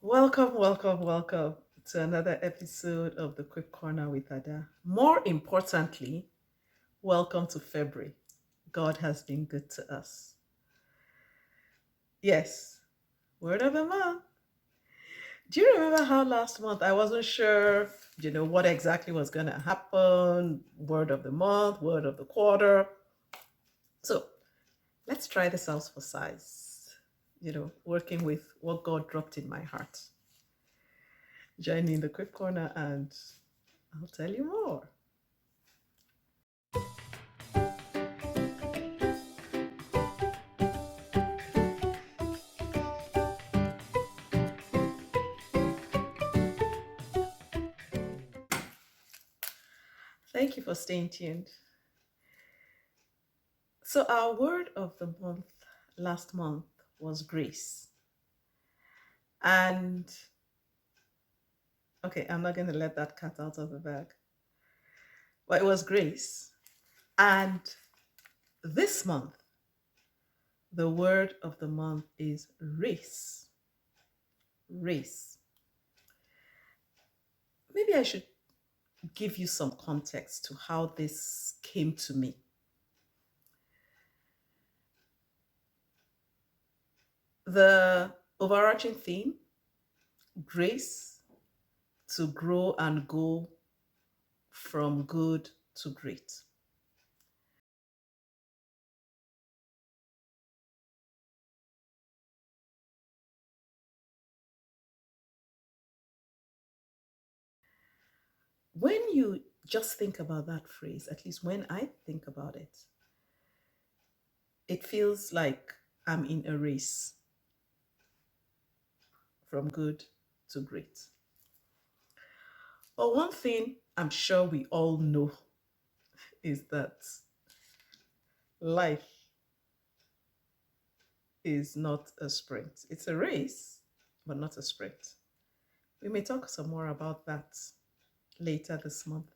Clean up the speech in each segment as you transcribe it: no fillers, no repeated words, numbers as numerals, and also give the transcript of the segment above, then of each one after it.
Welcome, welcome, welcome to another episode of the Quick Corner with Ada. More importantly, welcome to February. God has been good to us. Yes, word of the month. Do you remember how last month I wasn't sure, what exactly was going to happen? Word of the month, word of the quarter. So let's try this out for size, working with what God dropped in my heart. Join me in the Quick Corner and I'll tell you more. Thank you for staying tuned. So, our word of the month last month was grace. And okay, I'm not going to let that cat out of the bag, but it was grace. And this month, the word of the month is race. Race. Maybe I should give you some context to how this came to me. The overarching theme, grace to grow and go from good to great. When you just think about that phrase, at least when I think about it, it feels like I'm in a race from good to great. But one thing I'm sure we all know is that life is not a sprint. It's a race, but not a sprint. We may talk some more about that later this month.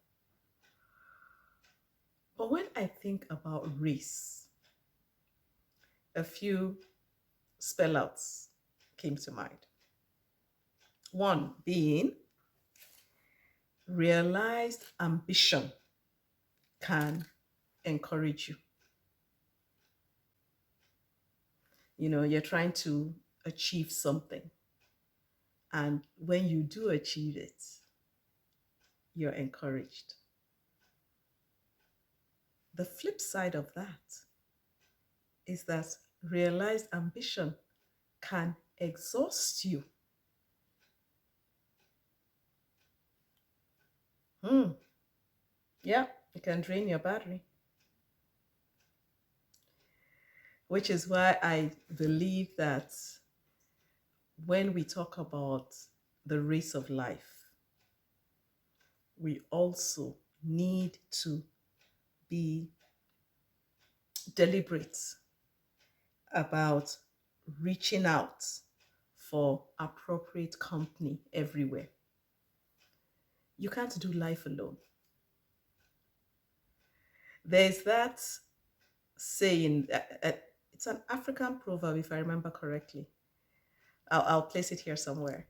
But when I think about race, a few spellouts came to mind. One being realized ambition can encourage you. You're trying to achieve something. And when you do achieve it, you're encouraged. The flip side of that is that realized ambition can exhaust you. Hmm. Yeah, it can drain your battery, which is why I believe that when we talk about the race of life, we also need to be deliberate about reaching out for appropriate company everywhere. You can't do life alone. There's that saying, it's an African proverb, if I remember correctly. I'll place it here somewhere.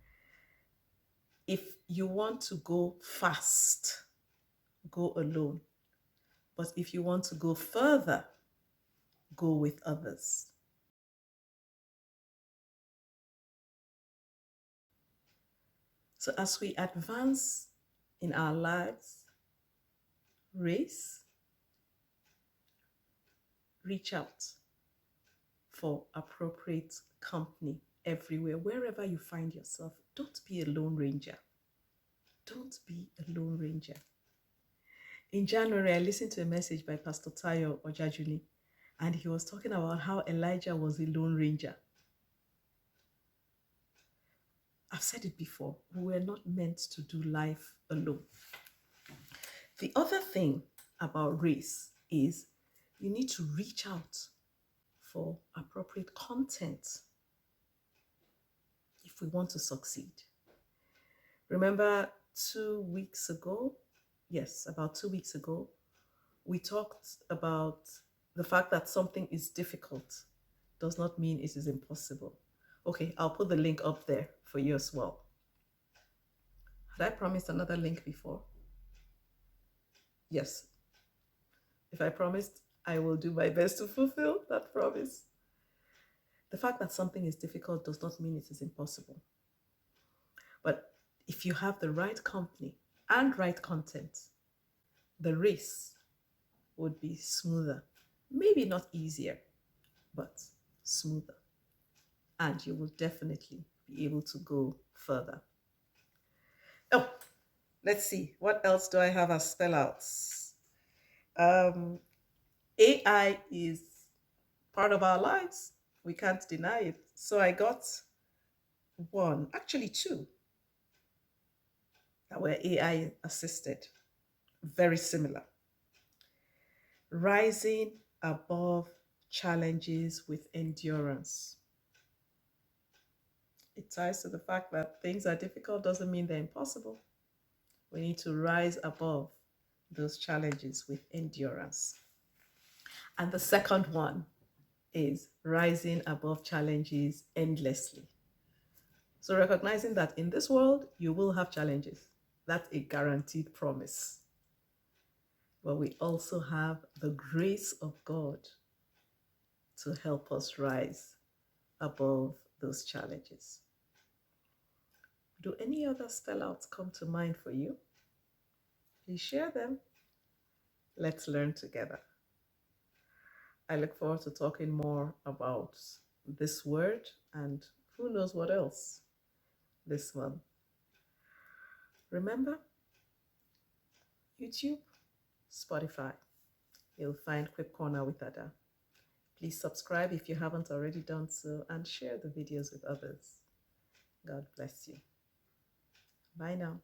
If you want to go fast, go alone. But if you want to go further, go with others. So as we advance in our lives, race, reach out for appropriate company everywhere, wherever you find yourself. Don't be a lone ranger. Don't be a lone ranger. In January, I listened to a message by Pastor Tayo Ojajuni, and he was talking about how Elijah was a lone ranger. I've said it before, we were not meant to do life alone. The other thing about race is you need to reach out for appropriate content if we want to succeed. Remember 2 weeks ago? Yes, about 2 weeks ago, we talked about the fact that something is difficult does not mean it is impossible. Okay, I'll put the link up there for you as well. Had I promised another link before? Yes. If I promised, I will do my best to fulfill that promise. The fact that something is difficult does not mean it is impossible. But if you have the right company and right content, the race would be smoother. Maybe not easier, but smoother. And you will definitely be able to go further. Oh, let's see. What else do I have as spellouts? Um, AI is part of our lives. We can't deny it. So I got one, actually two, that were AI assisted. Very similar. Rising above challenges with endurance. It ties to the fact that things are difficult doesn't mean they're impossible. We need to rise above those challenges with endurance. And the second one is rising above challenges endlessly. So recognizing that in this world, you will have challenges. That's a guaranteed promise. But we also have the grace of God to help us rise above those challenges. Do any other spellouts come to mind for you? Please share them. Let's learn together. I look forward to talking more about this word and who knows what else this month. Remember, YouTube, Spotify, you'll find Quip Corner with Ada. Please subscribe if you haven't already done so and share the videos with others. God bless you. Bye now.